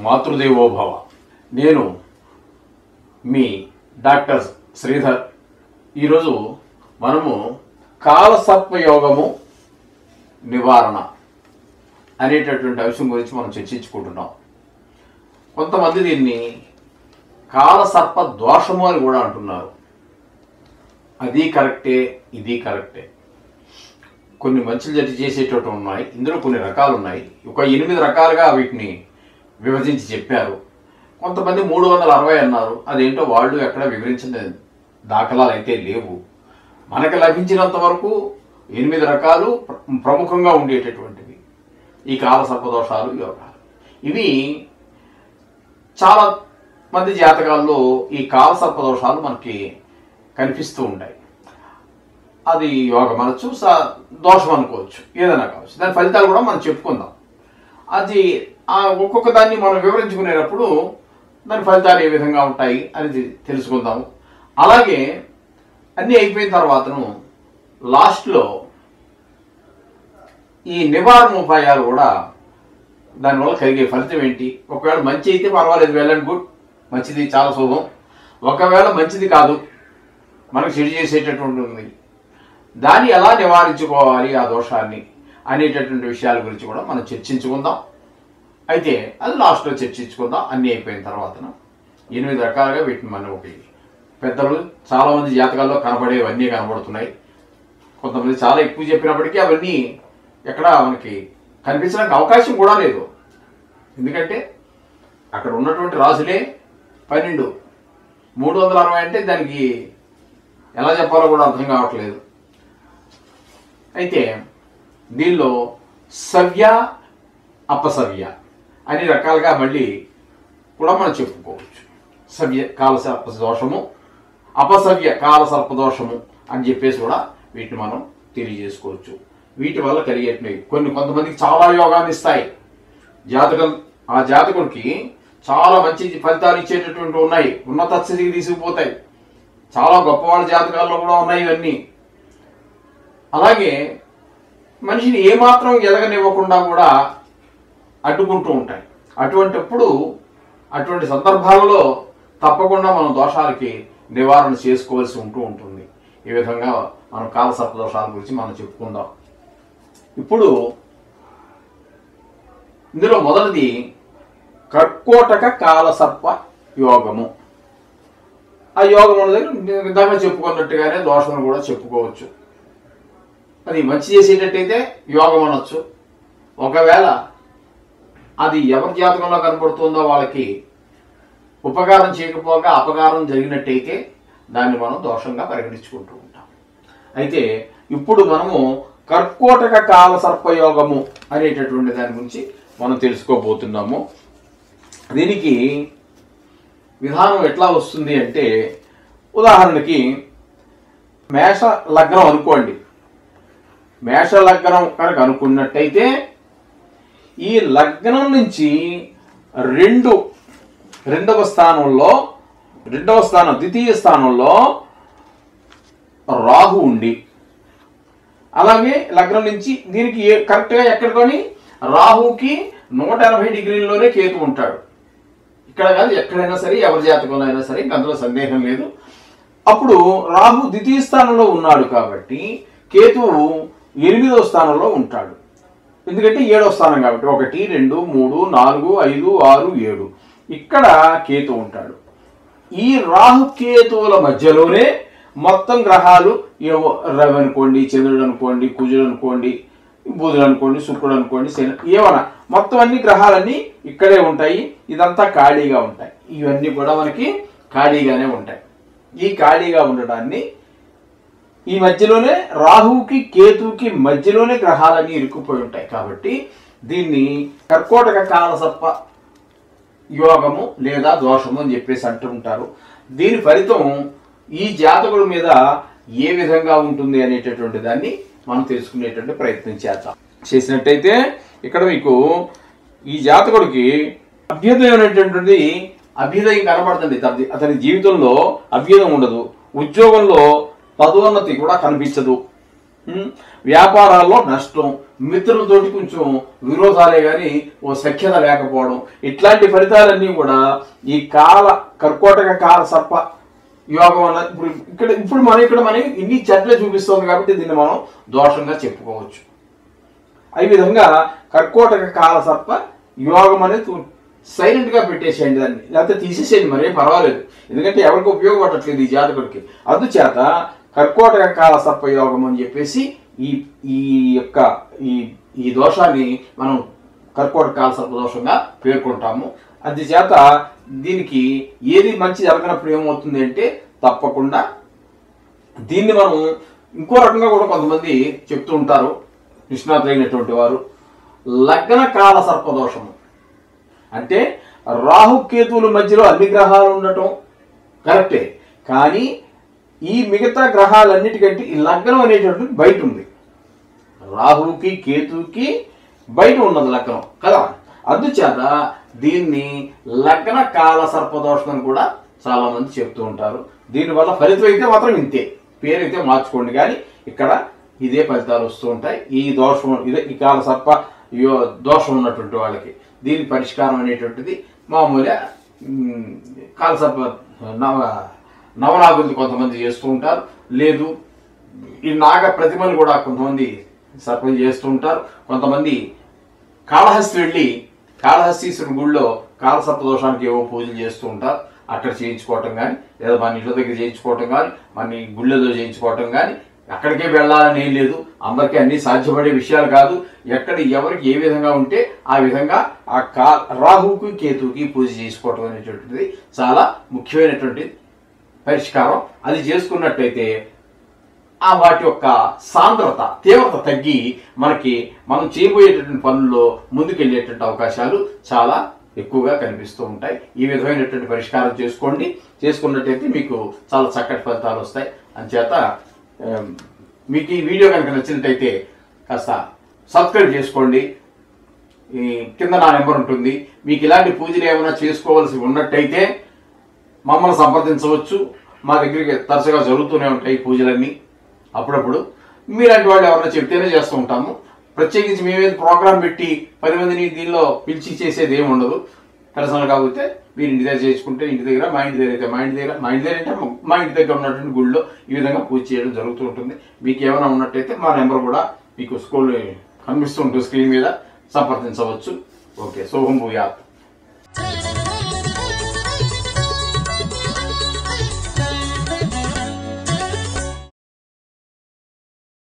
మాతృదేవోభవ. నేను మీ డాక్టర్ శ్రీధర్. ఈరోజు మనము కాలసర్పయోగము నివారణ అనేటటువంటి అంశం గురించి మనం చర్చించుకుంటున్నాం. కొంతమంది దీన్ని కాలసర్ప దోషము అని కూడా అంటున్నారు. అది కరెక్టే, ఇది కరెక్టే. కొన్ని మంచులు జట్టి చేసేటట్టు ఉన్నాయి. ఇందులో కొన్ని రకాలు ఉన్నాయి. ఒక 8 రకాలుగా వీటిని విభజించి చెప్పారు. కొంతమంది 360 అన్నారు. అదేంటో వాళ్ళు ఎక్కడ వివరించిన దాఖలాలు అయితే లేవు. మనకు లభించినంత వరకు 8 రకాలు ప్రముఖంగా ఉండేటటువంటివి ఈ కాలసర్పదోషాలు, యోగాలు. ఇవి చాలా మంది జాతకాల్లో ఈ కాలసర్పదోషాలు మనకి కనిపిస్తూ ఉంటాయి. అది యోగం అనొచ్చు, దోషం అనుకోవచ్చు, ఏదైనా కావచ్చు. దాని ఫలితాలు కూడా మనం చెప్పుకుందాం. అది ఒక్కొక్క దాన్ని మనం వివరించుకునేటప్పుడు దాని ఫలితాలు ఏ విధంగా ఉంటాయి అనేది తెలుసుకుందాము. అలాగే అన్నీ అయిపోయిన తర్వాతను లాస్ట్లో ఈ నివారణ ఉపాయాలు కూడా, దానివల్ల కలిగే ఫలితం ఏంటి. ఒకవేళ మంచి అయితే పర్వాలేదు, వెల్ అండ్ గుడ్, మంచిది, చాలా శుభం. ఒకవేళ మంచిది కాదు, మనకు చెడు చేసేటటువంటి ఉంది, దాన్ని ఎలా నివారించుకోవాలి ఆ దోషాన్ని అనేటటువంటి విషయాల గురించి కూడా మనం చర్చించుకుందాం. అయితే అది లాస్ట్లో చర్చించుకుందాం. అన్నీ అయిపోయిన తర్వాత 8 రకాలుగా వీటిని మనం పెద్దలు చాలామంది జాతకాల్లో కనబడేవన్నీ కనబడుతున్నాయి. కొంతమంది చాలా ఎక్కువ చెప్పినప్పటికీ అవన్నీ ఎక్కడ మనకి కనిపించడానికి అవకాశం కూడా లేదు. ఎందుకంటే అక్కడ ఉన్నటువంటి రాసులే 12, 360 అంటే దానికి ఎలా చెప్పాలో కూడా అర్థం కావట్లేదు. అయితే దీనిలో సవ్య, అపసవ్య అన్ని రకాలుగా మళ్ళీ కూడా మనం చెప్పుకోవచ్చు. సవ్య కాలసర్ప దోషము, అపసవ్య కాలసర్పదోషము అని చెప్పేసి కూడా వీటిని మనం తెలియజేసుకోవచ్చు. వీటి వల్ల కలిగేటివి కొంతమందికి చాలా యోగాన్ని ఇస్తాయి. ఆ జాతకుడికి చాలా మంచి ఫలితాలు ఇచ్చేటటువంటి ఉన్నాయి, ఉన్నత స్థితికి తీసుకుపోతాయి. చాలా గొప్పవాళ్ళ జాతకాల్లో కూడా ఉన్నాయి ఇవన్నీ. అలాగే మనిషిని ఏమాత్రం ఎదగనివ్వకుండా కూడా అడ్డుకుంటూ ఉంటాయి. అటువంటి సందర్భాలలో తప్పకుండా మనం దోషాలకి నివారణ చేసుకోవాల్సి ఉంటుంది. ఈ విధంగా మనం కాలసర్ప దోషాల గురించి మనం చెప్పుకుందాం. ఇప్పుడు ఇందులో మొదటిది కర్కోటక కాలసర్ప యోగము. ఆ యోగం అనేది ఇందాక చెప్పుకున్నట్టుగానే దోషం కూడా చెప్పుకోవచ్చు. అది మంచి చేసేటట్టయితే యోగం అనొచ్చు. ఒకవేళ అది ఎవరి జాతకంలో కనపడుతుందో వాళ్ళకి ఉపకారం చేయకపోగా అపకారం జరిగినట్టయితే దాన్ని మనం దోషంగా పరిగణించుకుంటూ ఉంటాం. అయితే ఇప్పుడు మనము కర్కోటక కాలసర్పయోగము అనేటటువంటి దాని గురించి మనం తెలుసుకోబోతున్నాము. దీనికి విధానం ఎట్లా వస్తుంది అంటే, ఉదాహరణకి మేష లగ్నం అనుకోండి. మేష లగ్నం కనుక అనుకున్నట్టయితే ఈ లగ్నం నుంచి ద్వితీయ స్థానంలో రాహు ఉండి, అలాగే లగ్నం నుంచి దీనికి కరెక్ట్గా ఎక్కడికొని రాహుకి 180 డిగ్రీల్లోనే కేతు ఉంటాడు. ఇక్కడ కాదు, ఎక్కడైనా సరే, ఎవరి జాతకంలో అయినా సరే, అందులో సందేహం లేదు. అప్పుడు రాహు ద్వితీయ స్థానంలో ఉన్నాడు కాబట్టి కేతువు 8వ స్థానంలో ఉంటాడు. ఎందుకంటే 7వ స్థానం కాబట్టి 1, 2, 3, 4, 5, 6, 7 ఇక్కడ కేతు ఉంటాడు. ఈ రాహుకేతువుల మధ్యలోనే మొత్తం గ్రహాలు, రవి అనుకోండి, చంద్రుడు అనుకోండి, కుజుడు అనుకోండి, బుధుడు అనుకోండి, శుక్రుడు అనుకోండి, శని, ఏమన్నా మొత్తం అన్ని గ్రహాలన్నీ ఇక్కడే ఉంటాయి. ఇదంతా ఖాళీగా ఉంటాయి. ఇవన్నీ కూడా మనకి ఖాళీగానే ఉంటాయి. ఈ ఖాళీగా ఉండడాన్ని, ఈ మధ్యలోనే రాహువుకి కేతువుకి మధ్యలోనే గ్రహాలన్నీ ఇరుక్కుపోయి ఉంటాయి. కాబట్టి దీన్ని కర్కోటక కాలసర్ప యోగము లేదా దోషము అని చెప్పేసి అంటూ ఉంటారు. దీని ఫలితం ఈ జాతకుడి మీద ఏ విధంగా ఉంటుంది అనేటటువంటి దాన్ని మనం తెలుసుకునేటువంటి ప్రయత్నం చేసినట్టయితే ఇక్కడ మీకు ఈ జాతకుడికి అభ్యుదయం అనేటటువంటిది అభ్యుదయం కనబడుతుంది. అతని జీవితంలో అభ్యుదయం ఉండదు. ఉద్యోగంలో పదోన్నతి కూడా కనిపించదు. వ్యాపారాల్లో నష్టం, మిత్రులతోటి కొంచెం విరోధాలే కానీ ఓ సఖ్యత లేకపోవడం, ఇట్లాంటి ఫలితాలన్నీ కూడా ఈ కర్కోటక కాల సర్ప యోగం వల్ల ఇప్పుడు మనం ఇన్ని చెట్లే చూపిస్తుంది కాబట్టి దీన్ని మనం దోషంగా చెప్పుకోవచ్చు. ఈ విధంగా కర్కోటక కాల సర్ప యోగం అనేది సైలెంట్ గా పెట్టేసేయండి, దాన్ని లేకపోతే తీసేసేయండి, మరేం పర్వాలేదు. ఎందుకంటే ఎవరికి ఉపయోగపడట్లేదు ఈ జాతకుడికి. అందుచేత కర్కోటక కాల సర్ప యోగం అని చెప్పేసి ఈ దోషాన్ని మనం కర్కోటక కాల సర్ప దోషంగా పేర్కొంటాము. అందుచేత దీనికి ఏది మంచి జరగనప్పుడు ఏమవుతుంది అంటే తప్పకుండా దీన్ని మనం ఇంకో రకంగా కూడా కొంతమంది చెప్తూ ఉంటారు నిష్ణాతులైనటువంటి వారు. లగ్న కాల సర్పదోషము అంటే రాహుకేతువుల మధ్యలో అన్ని గ్రహాలు ఉండటం కరెక్టే, కానీ ఈ మిగతా గ్రహాలన్నిటికంటే ఈ లగ్నం అనేటువంటిది బయట ఉంది. రాహుకి కేతువుకి బయట ఉన్నది లగ్నం కదా. అందుచేత దీన్ని లగ్న కాల సర్పదోషం అని కూడా చాలా మంది చెప్తూ ఉంటారు. దీనివల్ల ఫలితం అయితే మాత్రం ఇంతే, పేరైతే మార్చుకోండి, కానీ ఇక్కడ ఇదే ఫలితాలు వస్తూ ఉంటాయి. ఈ దోషం ఈ కాల సర్ప దోషం ఉన్నటువంటి వాళ్ళకి దీని పరిష్కారం అనేటువంటిది మామూలుగా కాల సర్ప నవనాగులు కొంతమంది చేస్తూ ఉంటారు. లేదు ఈ నాగ ప్రతిమలు కూడా కొంతమంది సర్పం చేస్తూ ఉంటారు. కొంతమంది కాళహస్తి వెళ్ళి కాళహస్తీశ్వరుని గుళ్ళో కాలసర్ప దోషానికి ఏవో పూజలు చేస్తూ ఉంటారు. అక్కడ చేయించుకోవటం కానీ, లేదా మన ఇళ్ళ దగ్గర చేయించుకోవటం కానీ, మన గుళ్ళలో చేయించుకోవటం కానీ, అక్కడికే వెళ్ళాలని ఏం లేదు. అందరికీ అన్ని సాధ్యపడే విషయాలు కాదు. ఎక్కడ ఎవరికి ఏ విధంగా ఉంటే ఆ విధంగా ఆ రాహుకి కేతువుకి పూజ చేసుకోవటం అనేటువంటిది చాలా ముఖ్యమైనటువంటి పరిష్కారం. అది చేసుకున్నట్టయితే ఆ వాటి యొక్క సాంద్రత తీవ్రత తగ్గి మనం చేయబోయేటటువంటి పనుల్లో ముందుకెళ్ళేటువంటి అవకాశాలు చాలా ఎక్కువగా కనిపిస్తూ ఉంటాయి. ఈ విధమైనటువంటి పరిష్కారం చేసుకున్నట్టయితే మీకు చాలా చక్కటి ఫలితాలు వస్తాయి. అంచేత మీకు ఈ వీడియో కనుక నచ్చినట్టయితే కాస్త సబ్స్క్రైబ్ చేసుకోండి. ఈ కింద నా నెంబర్ ఉంటుంది. మీకు ఇలాంటి పూజలు ఏమైనా చేసుకోవాల్సి ఉన్నట్టయితే మమ్మల్ని సంప్రదించవచ్చు. మా దగ్గరికి తరచుగా జరుగుతూనే ఉంటాయి పూజలన్నీ. అప్పుడప్పుడు మీలాంటి వాళ్ళు ఎవరైనా చెప్తేనే చేస్తూ ఉంటాము. ప్రత్యేకించి మేమేది ప్రోగ్రాం పెట్టి 10 మందిని దీనిలో పిలిచి చేసేది ఏమి ఉండదు. పర్సనల్ కాకపోతే మీరు ఇంటి దగ్గర చేసుకుంటే ఇంటి దగ్గర, మా ఇంటి దగ్గర అయితే మా ఇంటి దగ్గర మా ఇంటి దగ్గర ఉన్నటువంటి గుళ్ళో ఈ విధంగా పూజ చేయడం జరుగుతూ ఉంటుంది. మీకు ఏమైనా ఉన్నట్టయితే మా నెంబర్ కూడా మీకు స్కూల్ కనిపిస్తూ ఉంటుంది స్క్రీన్ మీద, సంప్రదించవచ్చు. ఓకే, శుభం భూయాత్.